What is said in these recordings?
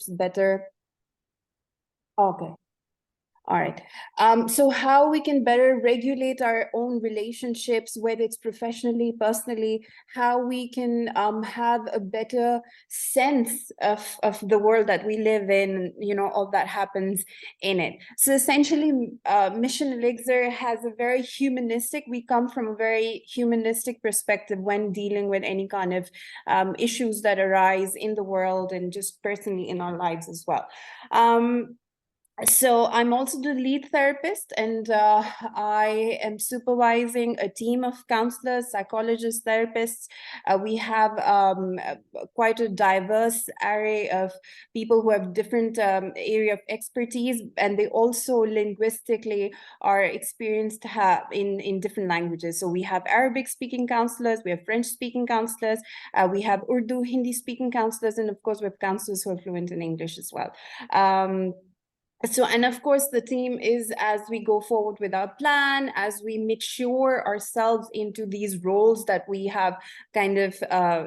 better. Okay. All right. So how we can better regulate our own relationships, whether it's professionally, personally, how we can have a better sense of the world that we live in, you know, all that happens in it. So essentially, Mission Elixir has a very humanistic, we come from a very humanistic perspective when dealing with any kind of issues that arise in the world and just personally in our lives as well. So I'm also the lead therapist, and I am supervising a team of counselors, psychologists, therapists. We have quite a diverse array of people who have different area of expertise, and they also linguistically are experienced in different languages. So we have Arabic speaking counselors, we have French speaking counselors, we have Urdu, Hindi speaking counselors, and of course we have counselors who are fluent in English as well. So, and of course, the team is, as we go forward with our plan, as we mature ourselves into these roles that we have kind of,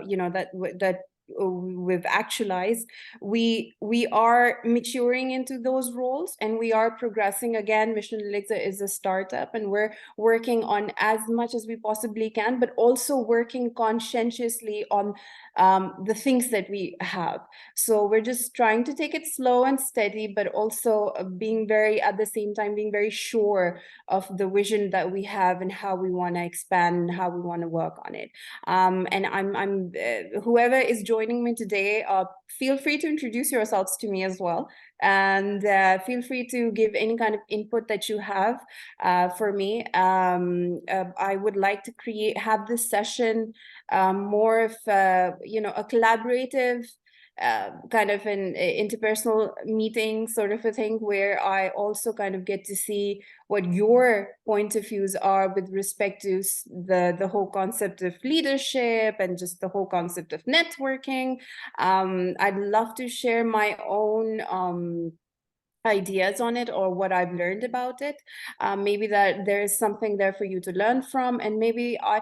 you know, that we've actualized, we are maturing into those roles and we are progressing. Again, Mission Elixir is a startup and we're working on as much as we possibly can, but also working conscientiously on the things that we have. So we're just trying to take it slow and steady, but also being very, at the same time, being very sure of the vision that we have and how we want to expand and how we want to work on it. And I'm whoever is joining me today, feel free to introduce yourselves to me as well. And feel free to give any kind of input that you have for me. I would like to have this session more of you know, a collaborative kind of an interpersonal meeting sort of a thing, where I also kind of get to see what your point of views are with respect to the whole concept of leadership and just the whole concept of networking. I'd love to share my own ideas on it or what I've learned about it. Maybe that there is something there for you to learn from, and maybe I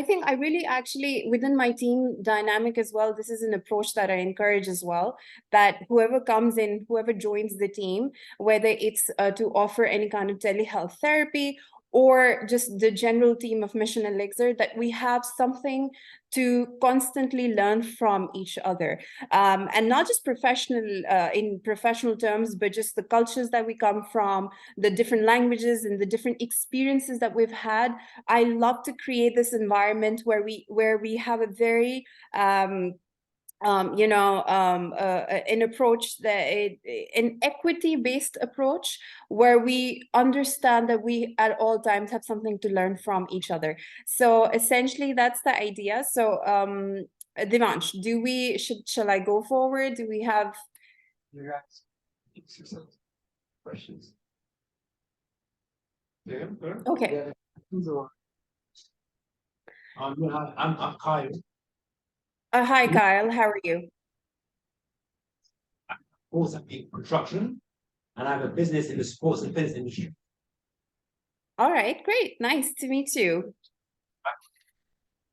think I really actually within my team dynamic as well, this is an approach that I encourage as well, that whoever comes in, whoever joins the team, whether it's to offer any kind of telehealth therapy or just the general team of Mission Elixir, that we have something to constantly learn from each other, and not just in professional terms, but just the cultures that we come from, the different languages and the different experiences that we've had. I love to create this environment where we have a very you know, an approach an equity-based approach, where we understand that we at all times have something to learn from each other. So essentially, that's the idea. So, Devansh, shall I go forward? Do we have? Questions. Okay. I'm Kyle. Hi, Kyle. How are you? Also in construction, and I have a business in the sports and fitness industry. All right, great. Nice to meet you.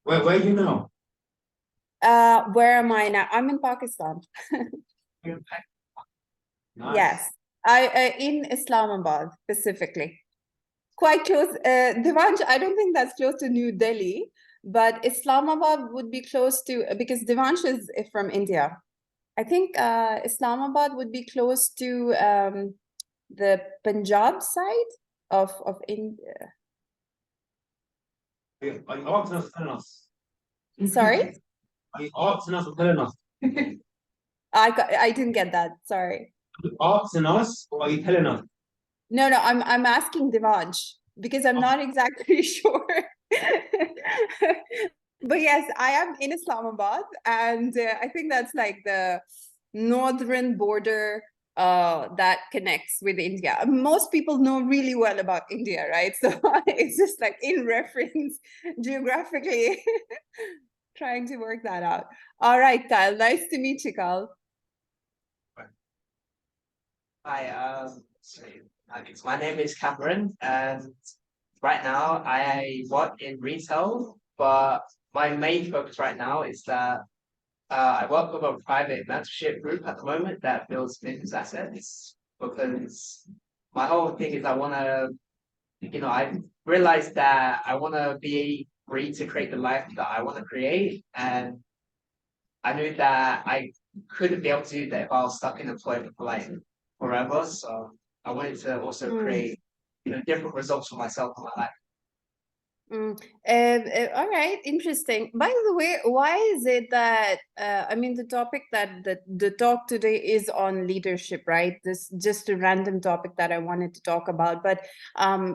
Where are you now? Where am I now? I'm in Pakistan. Nice. Yes, I in Islamabad specifically. Quite close. Devansh, I don't think that's close to New Delhi, but Islamabad would be close to, because Devansh is from India. I think Islamabad would be close to the Punjab side of India. Are you asking us or telling us? Sorry? Are you asking us or telling us? I didn't get that. Sorry. Are you asking us or are you telling us? No, I'm asking Devansh because I'm not exactly sure. But yes, I am in Islamabad, and I think that's like the northern border that connects with India. Most people know really well about India, right? So it's just like in reference geographically, trying to work that out. All right, Kyle, nice to meet you, Kyle. Hi, my name is Cameron, and right now I work in retail, but my main focus right now is that I work with a private mentorship group at the moment that builds business assets because my whole thing is I want to, I realized that I want to be free to create the life that I want to create. And I knew that I couldn't be able to do that if I was stuck in employment for like forever. So I wanted to also create, different results for myself in my life. All right, interesting. By the way, why is it that I mean the topic that the talk today is on leadership, right? This just a random topic that I wanted to talk about, but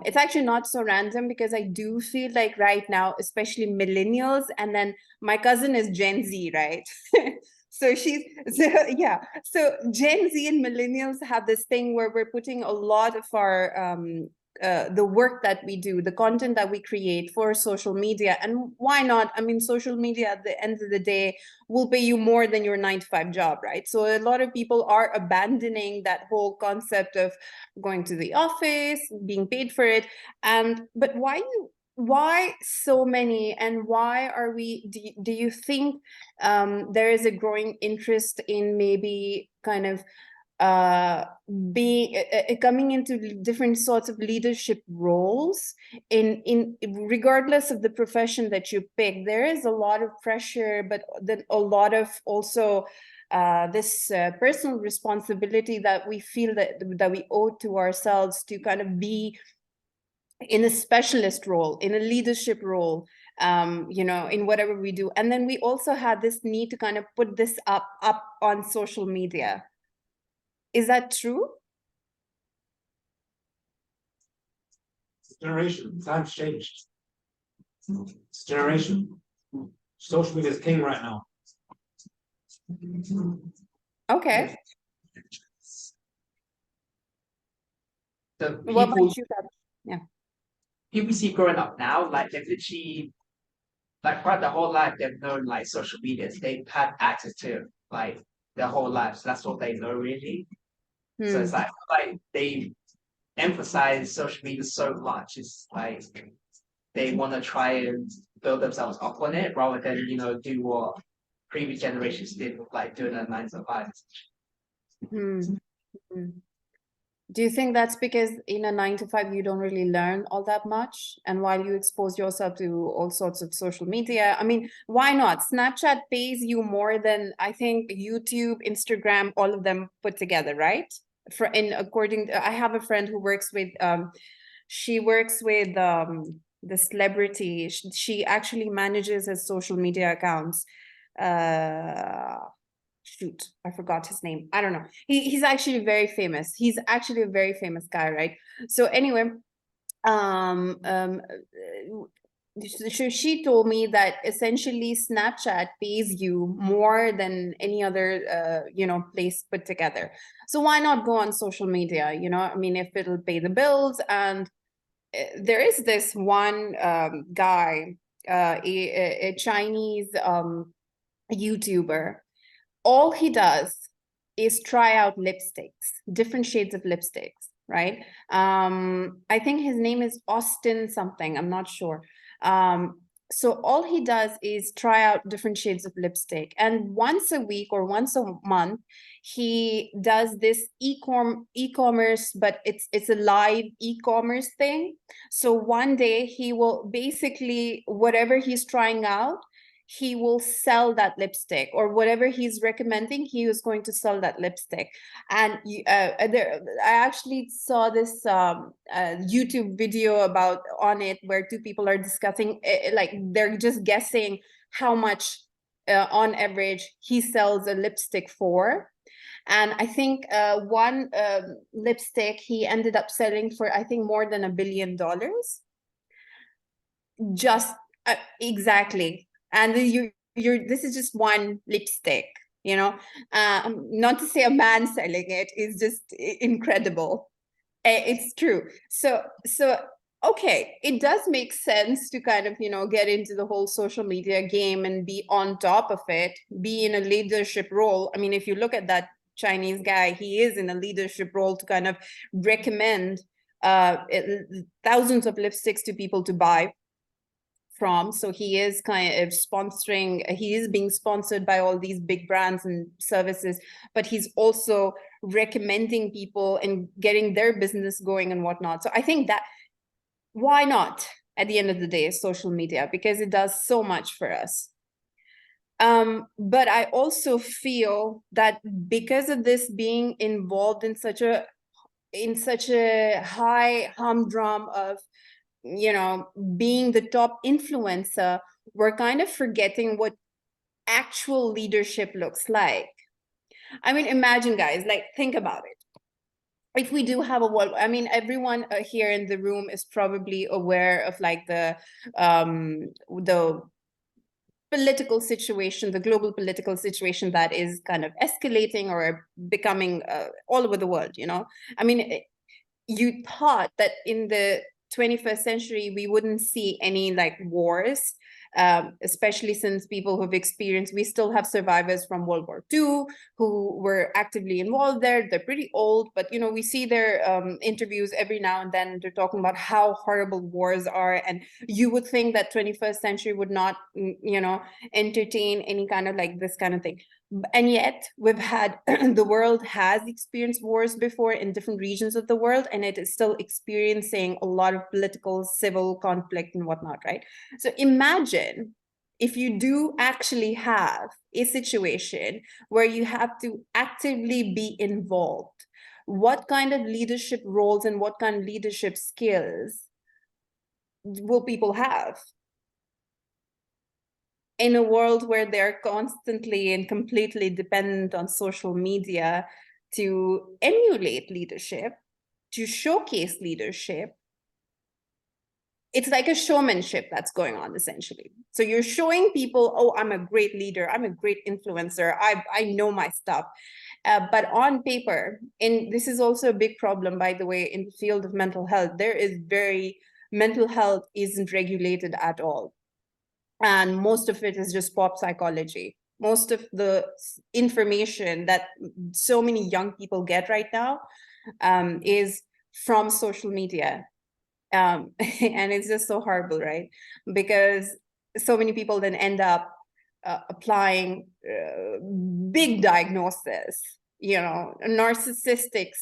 it's actually not so random because I do feel like right now, especially millennials, and then my cousin is Gen Z, right? So yeah. So Gen Z and millennials have this thing where we're putting a lot of our the work that we do, the content that we create for social media. And why not? I mean, social media at the end of the day will pay you more than your 9-to-5 job, right? So a lot of people are abandoning that whole concept of going to the office, being paid for it. But why so many, and why are we, do you think there is a growing interest in maybe kind of being coming into different sorts of leadership roles in regardless of the profession that you pick? There is a lot of pressure, but then a lot of also this personal responsibility that we feel that we owe to ourselves to kind of be in a specialist role, in a leadership role, in whatever we do. And then we also had this need to kind of put this up on social media. Is that true? Generation, times changed. It's generation. Social media is king right now. Okay. The What people, about you, Gab? Yeah. people see growing up now, like they've literally, like throughout their whole life, they've known like social media. They've had access to like their whole lives. That's what they know really. So it's like they emphasize social media so much. It's like they want to try and build themselves up on it rather than do what previous generations did, like doing a 9-to-5. Do you think that's because in a 9-to-5 you don't really learn all that much, and while you expose yourself to all sorts of social media? I mean, why not? Snapchat pays you more than I think YouTube, Instagram, all of them put together, right? I have a friend who works with she works with the celebrity. She actually manages his social media accounts. Shoot, I forgot his name. I don't know. He's actually very famous. He's actually a very famous guy, right? So anyway, so she told me that essentially Snapchat pays you more than any other place put together. So why not go on social media? I mean, if it'll pay the bills. And there is this one guy, a Chinese YouTuber. All he does is try out lipsticks, different shades of lipsticks, right? I think his name is Austin something, I'm not sure. So all he does is try out different shades of lipstick, and once a week or once a month he does this e-commerce, but it's a live e-commerce thing. So one day he will basically, whatever he's trying out, he will sell that lipstick, or whatever he's recommending, he is going to sell that lipstick. And I actually saw this YouTube video on it, where two people are discussing, like they're just guessing how much on average he sells a lipstick for. And I think one lipstick he ended up selling for, I think, more than $1 billion. Just exactly. And this is just one lipstick, not to say a man selling it is just incredible. It's true. So okay, it does make sense to kind of get into the whole social media game and be on top of it, be in a leadership role. I mean, if you look at that Chinese guy, he is in a leadership role to kind of recommend thousands of lipsticks to people to buy from. So he is kind of sponsoring, he is being sponsored by all these big brands and services, but he's also recommending people and getting their business going and whatnot. So I think that, why not, at the end of the day, social media, because it does so much for us. But I also feel that because of this being involved in such a high humdrum of, you know, being the top influencer, we're kind of forgetting what actual leadership looks like. I mean, imagine, guys, like, think about it. If we do have a world, I mean, everyone here in the room is probably aware of like the political situation, the global political situation that is kind of escalating or becoming all over the world, you know? I mean, you thought that in the 21st century, we wouldn't see any like wars, especially since people who've experienced, we still have survivors from World War II who were actively involved there. They're pretty old, but you know, we see their interviews every now and then. They're talking about how horrible wars are. And you would think that 21st century would not, you know, entertain any kind of like this kind of thing. And yet we've had, the world has experienced wars before in different regions of the world, and it is still experiencing a lot of political, civil conflict and whatnot, right? So imagine if you do actually have a situation where you have to actively be involved, what kind of leadership roles and what kind of leadership skills will people have in a world where they're constantly and completely dependent on social media to emulate leadership, to showcase leadership? It's like a showmanship that's going on, essentially. So you're showing people, oh, I'm a great leader, I'm a great influencer, I know my stuff. But on paper, and this is also a big problem, by the way, in the field of mental health, mental health isn't regulated at all. And most of it is just pop psychology. Most of the information that so many young people get right now is from social media. And it's just so horrible, right? Because so many people then end up applying big diagnosis, you know, narcissistic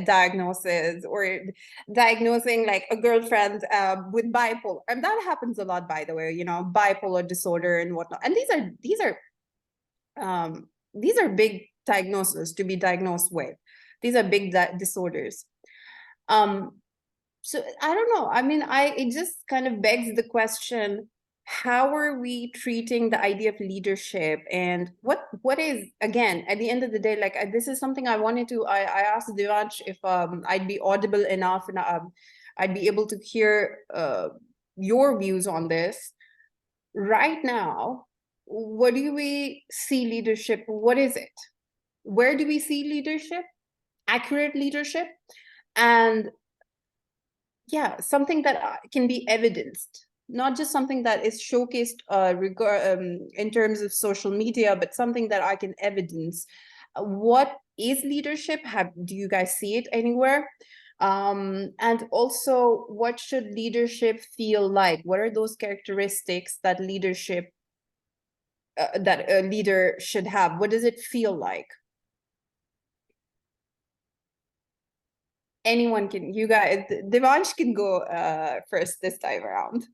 diagnosis, or diagnosing like a girlfriend with bipolar. And that happens a lot, by the way, you know, bipolar disorder and whatnot. And these are big diagnoses to be diagnosed with. These are big disorders. So I don't know. I mean, it just kind of begs the question, how are we treating the idea of leadership, and what is, again, at the end of the day, like this is something I wanted to, I asked Devansh if I'd be audible enough and I'd be able to hear your views on this. Right now, what do we see leadership? What is it? Where do we see leadership? Accurate leadership? And yeah, something that can be evidenced, not just something that is showcased in terms of social media, but something that I can evidence. What is leadership? Do you guys see it anywhere? And also, what should leadership feel like? What are those characteristics that leadership, that a leader should have? What does it feel like? Anyone can, you guys, Devansh can go first this time around.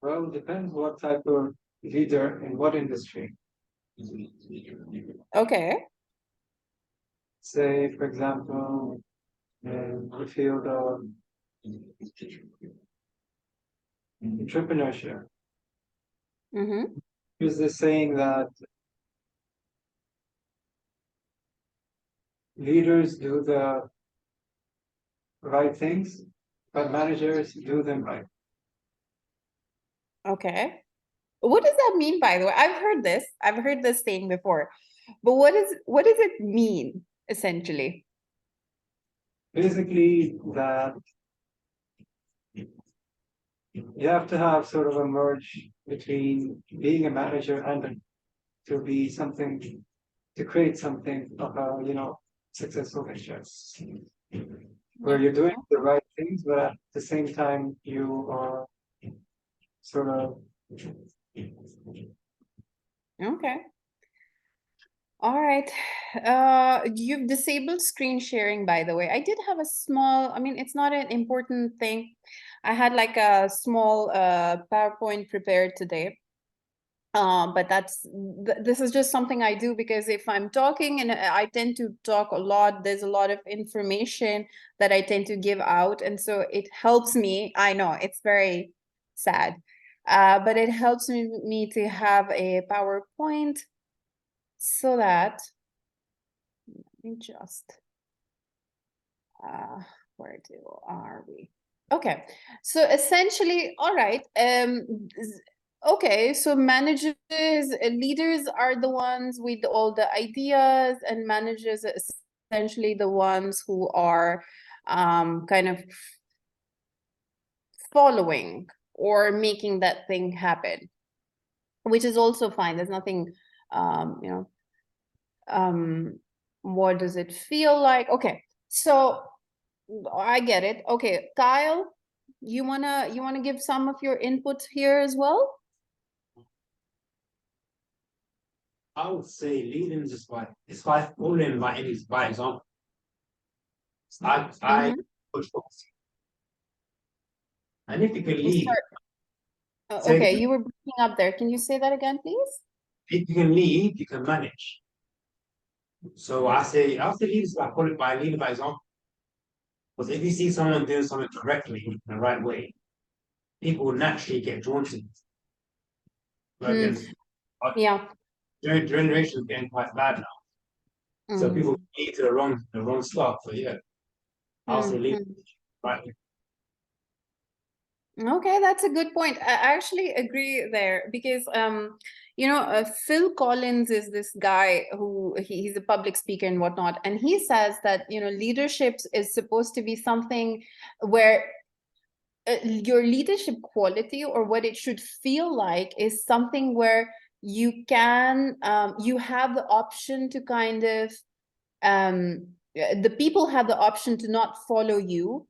Well, it depends what type of leader in what industry. Okay. Say, for example, in the field of entrepreneurship. Mm-hmm. There's this saying that leaders do the right things, but managers do them right. Okay. What does that mean, by the way? I've heard this saying before, but what does it mean, essentially? Basically, that you have to have sort of a merge between being a manager and to be something, to create something of a, you know, successful venture. where you're doing the right things, but at the same time you are sort of Okay. All right. You've disabled screen sharing, by the way. I did have a small, I mean, it's not an important thing. I had like a small PowerPoint prepared today. But this is just something I do because if I'm talking and I tend to talk a lot, there's a lot of information that I tend to give out. And so it helps me. I know it's very sad, but it helps me to have a PowerPoint so that, let me just, where are we? Okay, so essentially, all right. Okay, so managers, leaders are the ones with all the ideas, and managers are essentially the ones who are kind of following or making that thing happen, which is also fine. There's nothing, you know, what does it feel like? Okay, so I get it. Okay, Kyle, you wanna give some of your input here as well? I would say leading is just by it's by following by example. I Mhm. push folks. And if you can You lead, start- say Okay, you were breaking up there. Can you say that again, please? if you can lead, you can manage. So I say lead is by following by leading by example. Because if you see someone doing something correctly in the right way, people will naturally get drawn to it. But Mm, again, yeah. generation is getting quite bad now. So Mm, people lead to the wrong stuff. So yeah, I'll say lead mm. right. Okay, that's a good point. I actually agree there because you know, Phil Collins is this guy who he's a public speaker and whatnot, and he says that, you know, leadership is supposed to be something where your leadership quality, or what it should feel like, is something where you can you have the option to kind of the people have the option to not follow you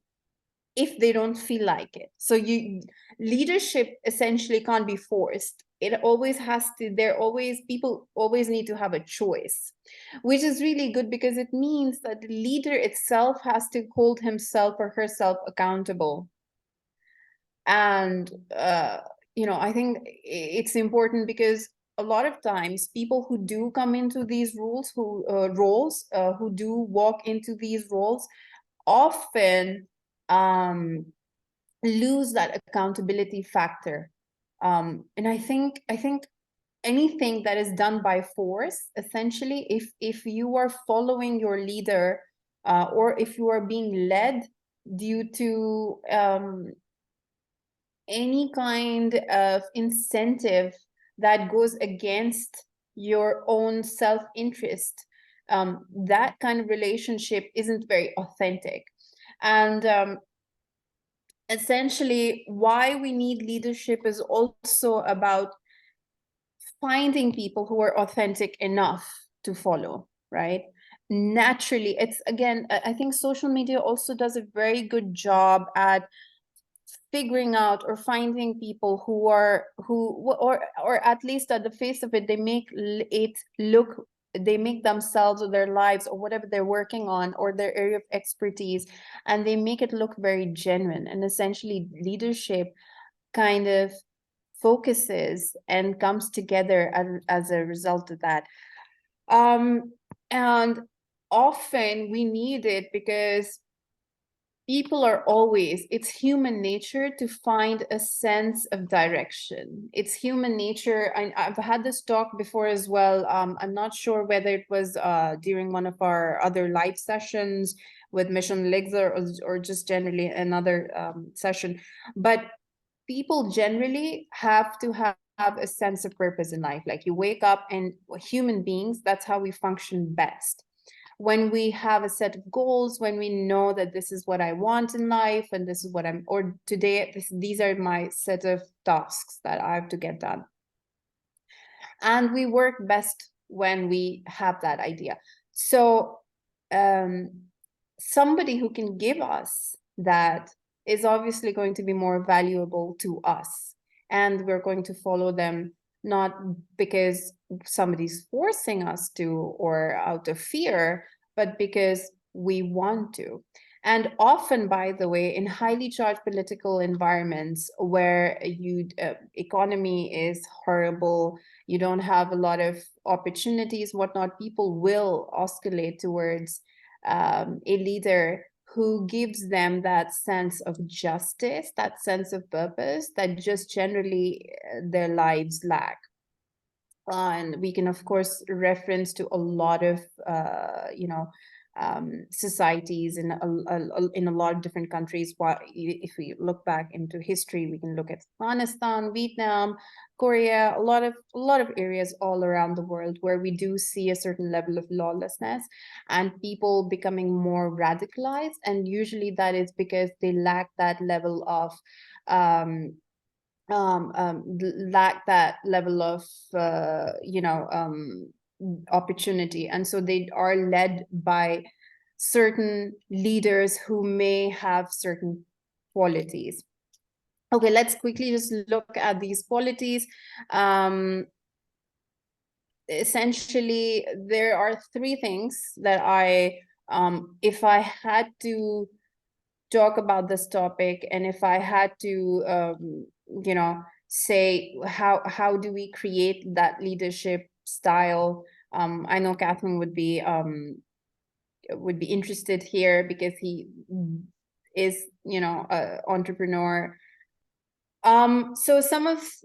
if they don't feel like it. So leadership essentially can't be forced. It always has to, people always need to have a choice, which is really good because it means that the leader itself has to hold himself or herself accountable. And you know, I think it's important because a lot of times people who do come into these roles, who do walk into these roles, often lose that accountability factor. And I think anything that is done by force, essentially, if you are following your leader, or if you are being led due to any kind of incentive that goes against your own self-interest, that kind of relationship isn't very authentic. And essentially, why we need leadership is also about finding people who are authentic enough to follow, right? Naturally, it's, again, I think social media also does a very good job at figuring out or finding people who are or at least at the face of it, they make it look, they make themselves or their lives or whatever they're working on or their area of expertise, and they make it look very genuine. And essentially, leadership kind of focuses and comes together as a result of that. And often we need it because people are always, it's human nature to find a sense of direction. It's human nature. I've had this talk before as well. I'm not sure whether it was during one of our other live sessions with Mission Ligzer, or just generally another session. But people generally have to have a sense of purpose in life. Like, you wake up, and human beings, that's how we function best. When we have a set of goals, when we know that this is what I want in life, and this is what or today, these are my set of tasks that I have to get done. And we work best when we have that idea. So somebody who can give us that is obviously going to be more valuable to us, and we're going to follow them not because somebody's forcing us to or out of fear, but because we want to. And often, by the way, in highly charged political environments where economy is horrible, you don't have a lot of opportunities, whatnot, people will oscillate towards a leader who gives them that sense of justice, that sense of purpose that just generally their lives lack. And we can, of course, reference to a lot of, societies in a lot of different countries. If we look back into history, we can look at Afghanistan, Vietnam, Korea, a lot of areas all around the world where we do see a certain level of lawlessness and people becoming more radicalized. And usually that is because they lack that level of lack that level of opportunity, and so they are led by certain leaders who may have certain qualities. Okay, let's quickly just look at these qualities. Essentially, there are three things that if I had to talk about this topic, and if I had to say how do we create that leadership style, I know Catherine would be interested here because he is an entrepreneur. So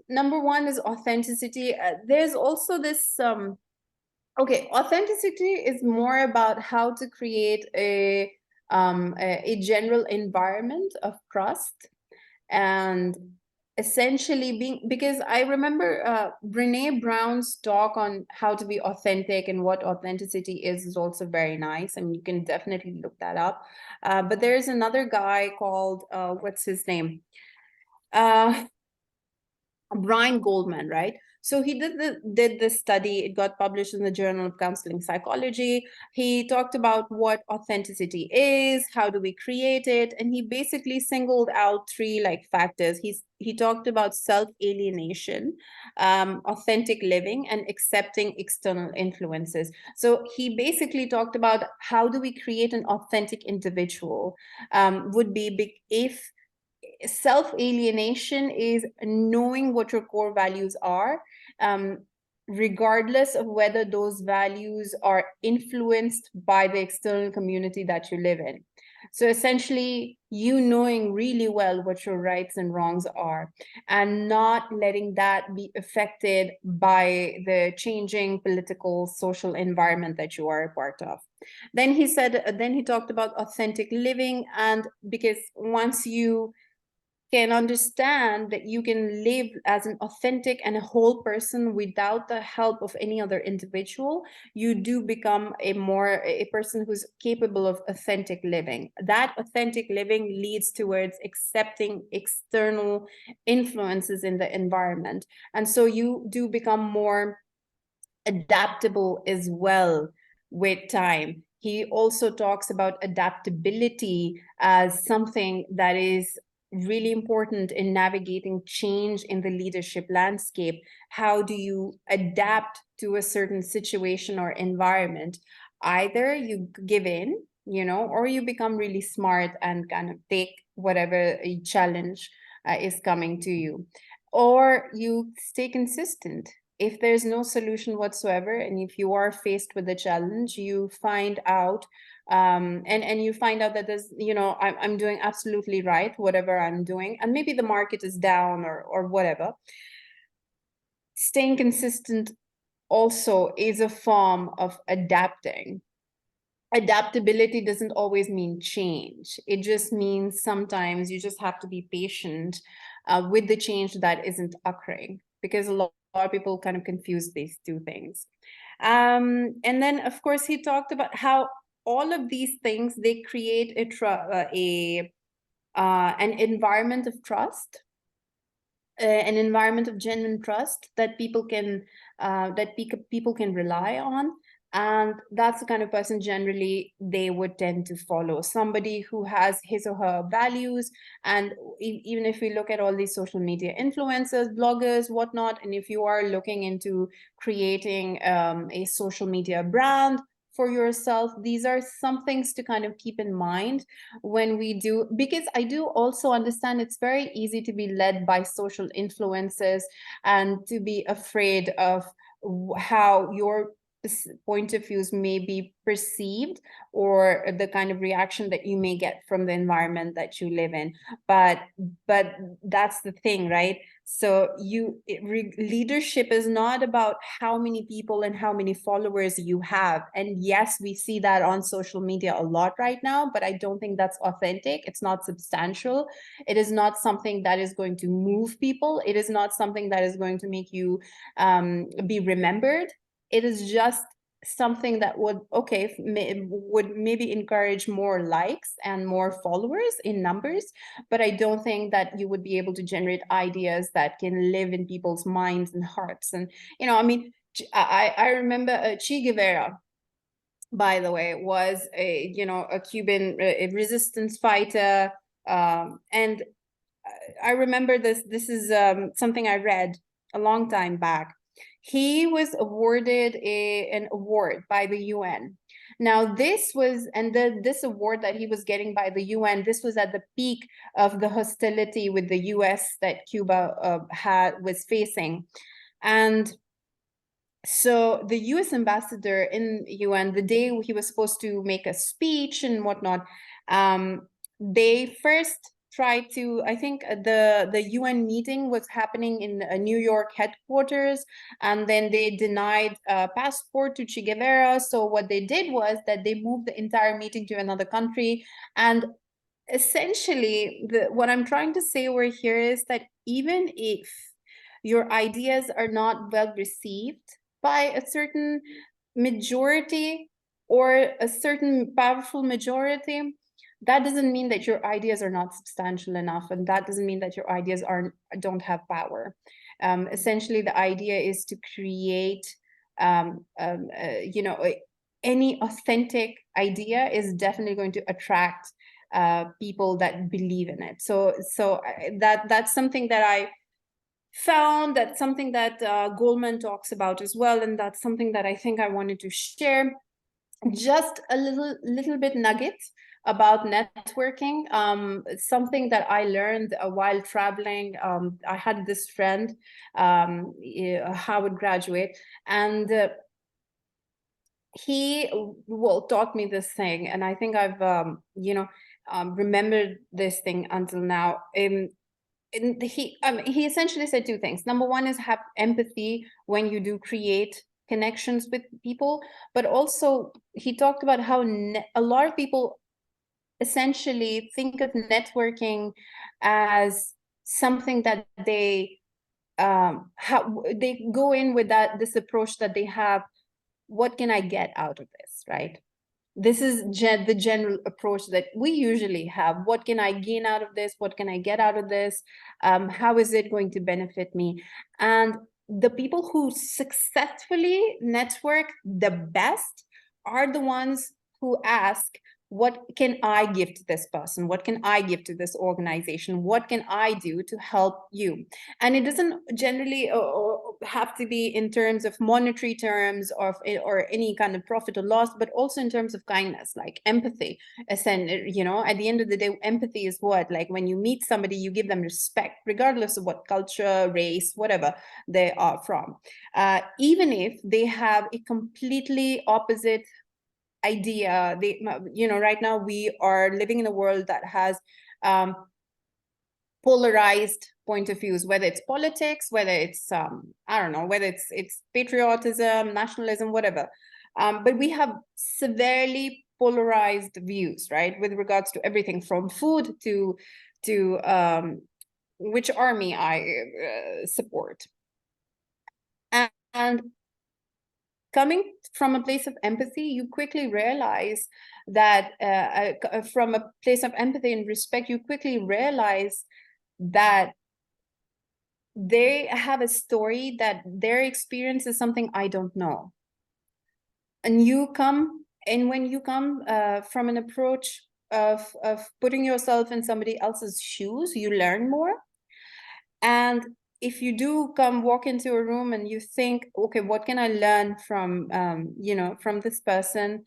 number one is authenticity. There's also this okay, authenticity is more about how to create a general environment of trust, and essentially because I remember Brene Brown's talk on how to be authentic and what authenticity is also very nice, and you can definitely look that up. But there's another guy called what's his name? Brian Goldman, right? So he did this study. It got published in the Journal of Counseling Psychology. He talked about what authenticity is, how do we create it, and he basically singled out three factors. He talked about self-alienation, authentic living, and accepting external influences. So he basically talked about how do we create an authentic individual. Would be if self-alienation is knowing what your core values are, regardless of whether those values are influenced by the external community that you live in. So essentially, you knowing really well what your rights and wrongs are and not letting that be affected by the changing political, social environment that you are a part of. Then he talked about authentic living, and because once you can understand that you can live as an authentic and a whole person without the help of any other individual, you do become a person who's capable of authentic living. That authentic living leads towards accepting external influences in the environment. And so you do become more adaptable as well with time. He also talks about adaptability as something that is really important in navigating change in the leadership landscape. How do you adapt to a certain situation or environment? Either you give in, or you become really smart and kind of take whatever challenge is coming to you, or you stay consistent. If there's no solution whatsoever, and if you are faced with a challenge, you find out and you find out that there's I'm doing absolutely right whatever I'm doing, and maybe the market is down or whatever. Staying consistent also is a form of adapting. Adaptability doesn't always mean change. It just means sometimes you just have to be patient with the change that isn't occurring, because a lot of people kind of confuse these two things. And then, of course, he talked about how all of these things, they create an environment of trust, an environment of genuine trust that people can rely on. And that's the kind of person generally they would tend to follow, somebody who has his or her values. And even if we look at all these social media influencers, bloggers, whatnot, and if you are looking into creating a social media brand for yourself, these are some things to kind of keep in mind when we do, because I do also understand it's very easy to be led by social influences and to be afraid of how your point of views may be perceived, or the kind of reaction that you may get from the environment that you live in. But that's the thing, right? So leadership is not about how many people and how many followers you have. And yes, we see that on social media a lot right now, but I don't think that's authentic. It's not substantial. It is not something that is going to move people. It is not something that is going to make you be remembered. It is just something that would maybe encourage more likes and more followers in numbers, but I don't think that you would be able to generate ideas that can live in people's minds and hearts. And I mean, I remember Che Guevara, by the way, was a Cuban resistance fighter, and I remember this is something I read a long time back. He was awarded an award by the UN. Now this was, and this award that he was getting by the UN, this was at the peak of the hostility with the US that Cuba was facing. And so the US ambassador in UN, the day he was supposed to make a speech and whatnot, they first tried to, I think the UN meeting was happening in New York headquarters, and then they denied passport to Che Guevara. So what they did was that they moved the entire meeting to another country. And essentially, what I'm trying to say over here is that even if your ideas are not well received by a certain majority or a certain powerful majority, that doesn't mean that your ideas are not substantial enough, and that doesn't mean that your ideas don't have power. Essentially, the idea is to create, any authentic idea is definitely going to attract people that believe in it. So that's something that I found, that's something that Goldman talks about as well, and that's something that I think I wanted to share. Just a little bit nugget about networking. Something that I learned while traveling. I had this friend, a Harvard graduate, and he taught me this thing, and I think I've remembered this thing until now. He essentially said two things. Number one is have empathy when you do create connections with people, but also he talked about how a lot of people essentially think of networking as something that they go in with this approach that they have, what can I get out of this, right? This is the general approach that we usually have. What can I gain out of this? What can I get out of this? How is it going to benefit me? And the people who successfully network the best are the ones who ask, what can I give to this person? What can I give to this organization? What can I do to help you? And it doesn't generally have to be in terms of monetary terms or any kind of profit or loss, but also in terms of kindness, like empathy. At the end of the day, empathy is what? Like when you meet somebody, you give them respect, regardless of what culture, race, whatever they are from. Even if they have a completely opposite idea. Right now we are living in a world that has polarized point of views, whether it's politics, whether it's I don't know, whether it's patriotism, nationalism, whatever. But we have severely polarized views, right, with regards to everything from food to which army I support. And coming from a place of empathy, you quickly realize that from a place of empathy and respect, you quickly realize that they have a story, that their experience is something I don't know. and you come, and when you come from an approach of putting yourself in somebody else's shoes, you learn more. And if you do walk into a room and you think, okay, what can I learn from from this person,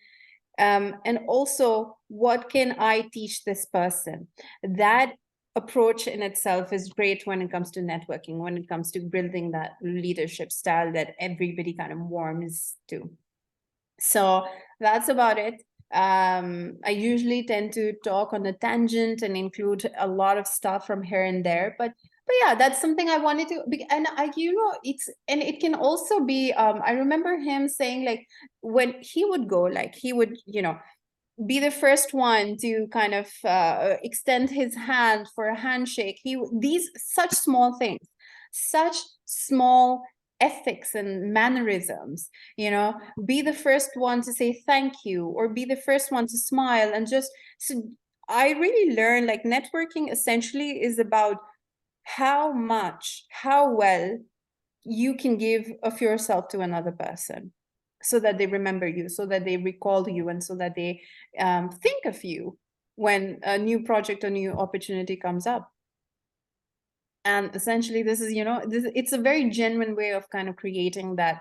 and also what can I teach this person, that approach in itself is great when it comes to networking, when it comes to building that leadership style that everybody kind of warms to. So that's about it. I usually tend to talk on a tangent and include a lot of stuff from here and there, but yeah, that's something I wanted to be, and it can also be, I remember him saying, like, when he would go, like, he would, be the first one to kind of extend his hand for a handshake. These such small things, such small ethics and mannerisms, be the first one to say thank you, or be the first one to smile. And just, so I really learned, like, networking essentially is about how well you can give of yourself to another person, so that they remember you, so that they recall you, and so that they think of you when a new project or new opportunity comes up. And essentially, this is, it's a very genuine way of kind of creating that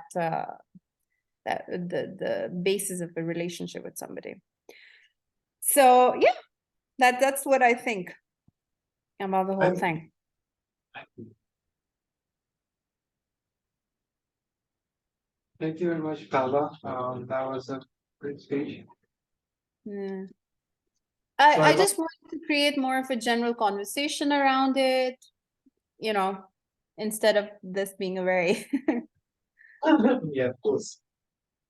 the basis of a relationship with somebody. So yeah, that's what I think about the whole thing. Thank you very much, Khaula. That was a great speech. Yeah. So I just wanted to create more of a general conversation around it, instead of this being a very yeah, of course.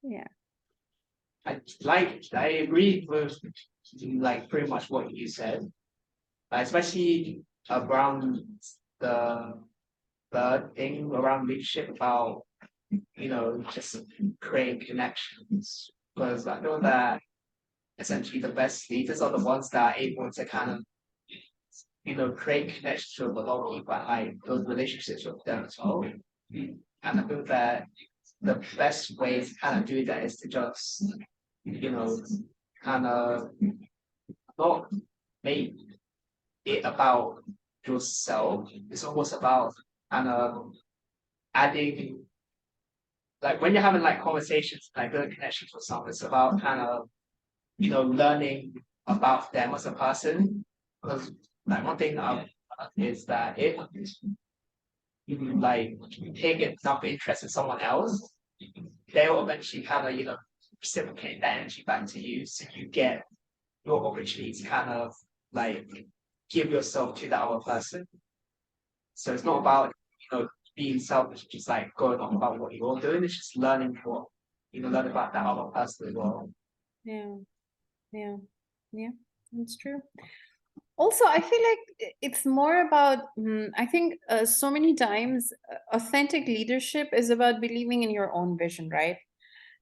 yeah. I agree with like pretty much what you said, especially around the thing around leadership about just creating connections, because I know that essentially the best leaders are the ones that are able to kind of create connections with a lot of people and like build relationships with them as well. And I feel that the best way to kind of do that is to just kind of not make it about yourself. It's almost about kind of adding, like when you're having like conversations, like building connections with someone, it's about kind of learning about them as a person. Because like one thing is that if you like take enough interest in someone else, they will eventually kind of reciprocate that energy back to you, so you get your opportunity to kind of like give yourself to that other person. So it's not about being selfish, just like going on about what you're doing. It's just learning learn about that other person as well. Yeah, that's true. Also, I feel like it's more about, I think so many times authentic leadership is about believing in your own vision, right?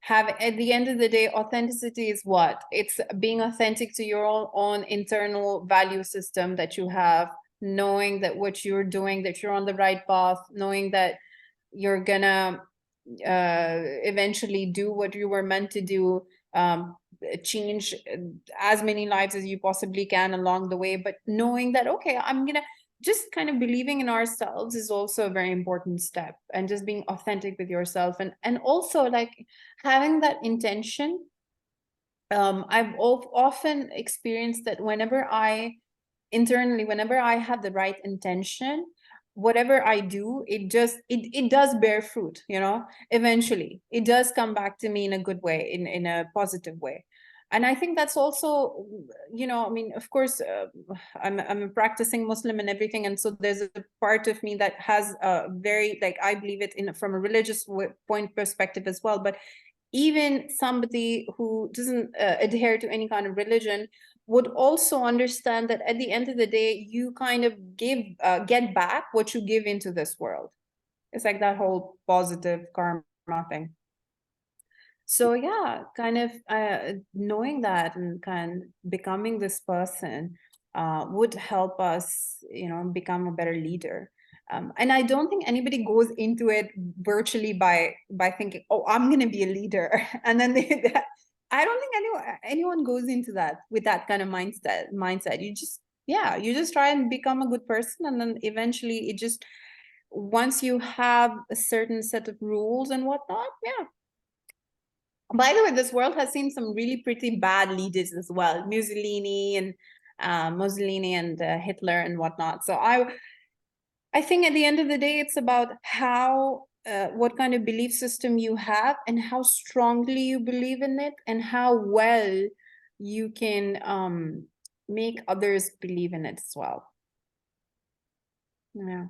At the end of the day, authenticity is what? It's being authentic to your own internal value system that you have, knowing that what you're doing, that you're on the right path, knowing that you're gonna eventually do what you were meant to do, change as many lives as you possibly can along the way, but knowing that, okay, I'm gonna just kind of believing in ourselves is also a very important step, and just being authentic with yourself, and also like having that intention. I've often experienced that whenever I have the right intention, whatever I do, it does bear fruit, eventually it does come back to me in a good way, in a positive way. And I think that's also, I mean, of course, I'm a practicing Muslim and everything, and so there's a part of me that has a very, like, I believe it from a religious point perspective as well. But even somebody who doesn't adhere to any kind of religion would also understand that at the end of the day, you kind of get back what you give into this world. It's like that whole positive karma thing. So yeah, kind of knowing that and kind of becoming this person would help us, become a better leader. And I don't think anybody goes into it virtually by thinking, oh, I'm going to be a leader. And then I don't think anyone goes into that with that kind of mindset. You just, yeah, you just try and become a good person. And then eventually it just, once you have a certain set of rules and whatnot, yeah. By the way, this world has seen some really pretty bad leaders as well. Mussolini and Hitler and whatnot. So I think at the end of the day, it's about how, what kind of belief system you have and how strongly you believe in it and how well you can make others believe in it as well. Yeah.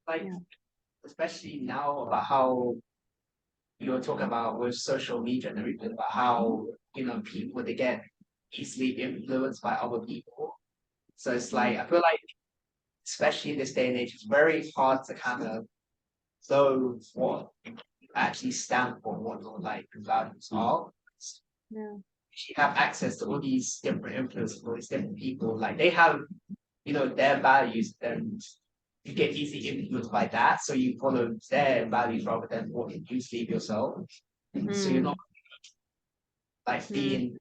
Like, Yeah. especially now about how you're talking about with social media and everything, about how, you know, people, they get easily influenced by other people. So it's like, I feel like, especially in this day and age, it's very hard to kind of know what you actually stand for, what your like values are. Yeah. You have access to all these different influences, all these different people, like they have, you know, their values, and you get easily influenced by that. So you follow their values rather than what you believe yourself. So you're not like being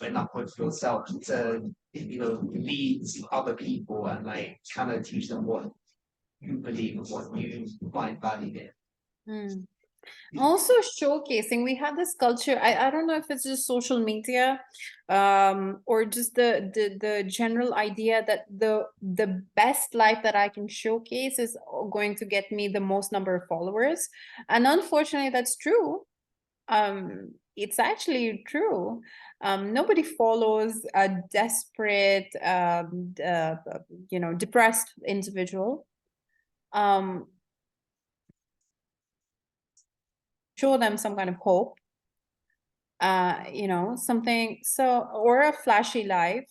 enough with yourself to, you know, lead other people and like kind of teach them what you believe and what you find value in. Also showcasing, we have this culture, I don't know if it's just social media or just the general idea that the best life that I can showcase is going to get me the most number of followers. And unfortunately that's true. It's actually true. Nobody follows a desperate you know, depressed individual. Show them some kind of hope, you know, something, so, or a flashy life,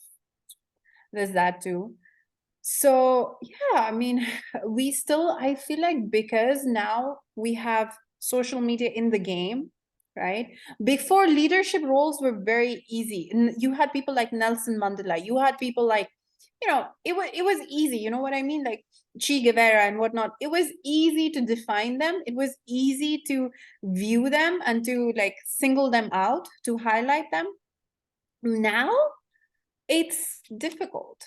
there's that too. So yeah, I mean, we still, I feel like because now we have social media in the game, right? Before, leadership roles were very easy, and you had people like Nelson Mandela, you had people like, you know, it was easy, you know what I mean, like Che Guevara and whatnot. It was easy to define them, it was easy to view them and to like single them out, to highlight them. Now it's difficult.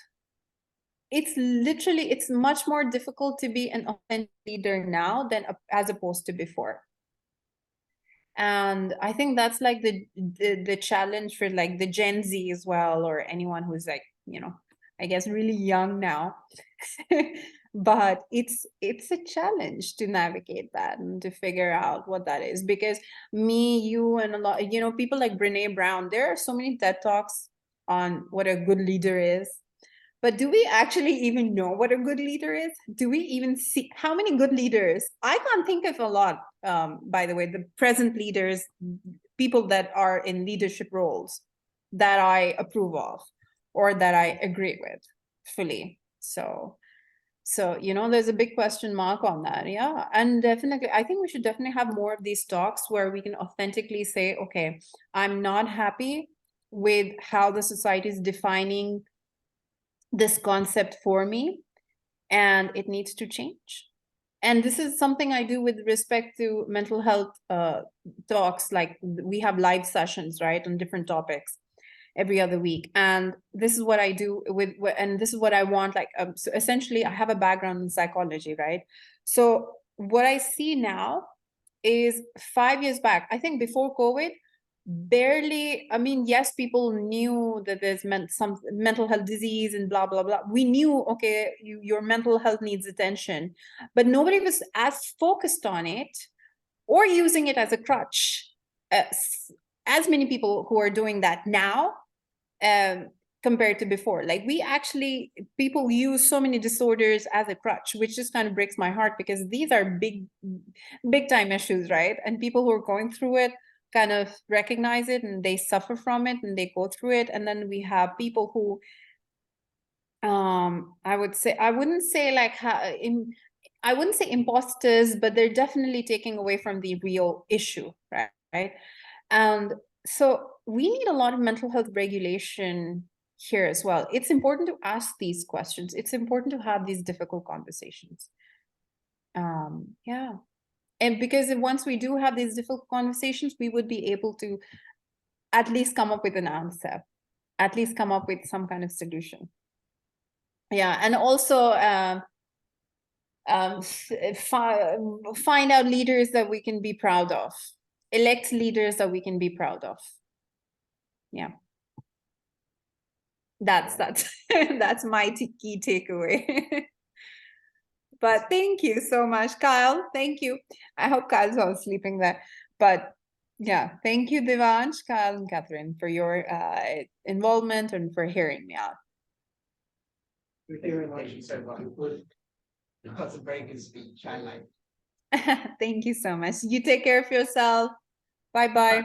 It's literally, it's much more difficult to be an authentic leader now than as opposed to before. And I think that's like the challenge for like the Gen Z as well, or anyone who's like, you know, I guess really young now. But it's a challenge to navigate that and to figure out what that is, because me, you, and a lot, you know, people like Brene Brown, there are so many TED Talks on what a good leader is. But do we actually even know what a good leader is? Do we even see how many good leaders? I can't think of a lot, by the way, the present leaders, people that are in leadership roles that I approve of or that I agree with fully. So, you know, there's a big question mark on that. Yeah. And definitely, I think we should definitely have more of these talks where we can authentically say, okay, I'm not happy with how the society is defining this concept for me, and it needs to change. And this is something I do with respect to mental health talks. Like we have live sessions, right, on different topics every other week, and this is what I do with, and this is what I want, like so essentially I have a background in psychology, right? So what I see now is 5 years back, I think before COVID, barely, I mean, yes, people knew that there's some mental health disease and blah blah blah. We knew, okay, your mental health needs attention, but nobody was as focused on it or using it as a crutch as many people who are doing that now, compared to before. Like we actually, people use so many disorders as a crutch, which just kind of breaks my heart, because these are big time issues, right? And people who are going through it kind of recognize it and they suffer from it and they go through it. And then we have people who I wouldn't say like I wouldn't say imposters, but they're definitely taking away from the real issue, right? And so we need a lot of mental health regulation here as well. It's important to ask these questions. It's important to have these difficult conversations. Yeah. And because once we do have these difficult conversations, we would be able to at least come up with an answer, at least come up with some kind of solution. Yeah, and also find out leaders that we can be proud of, elect leaders that we can be proud of. Yeah, that's that's my key takeaway. But thank you so much, Kyle. Thank you. I hope Kyle's not sleeping there. But yeah, thank you, Devansh, Kyle, and Catherine for your involvement and for hearing me out. Thank you very much. Thank you so much. That's a very good speech. I like. Thank you so much. You take care of yourself. Bye-bye.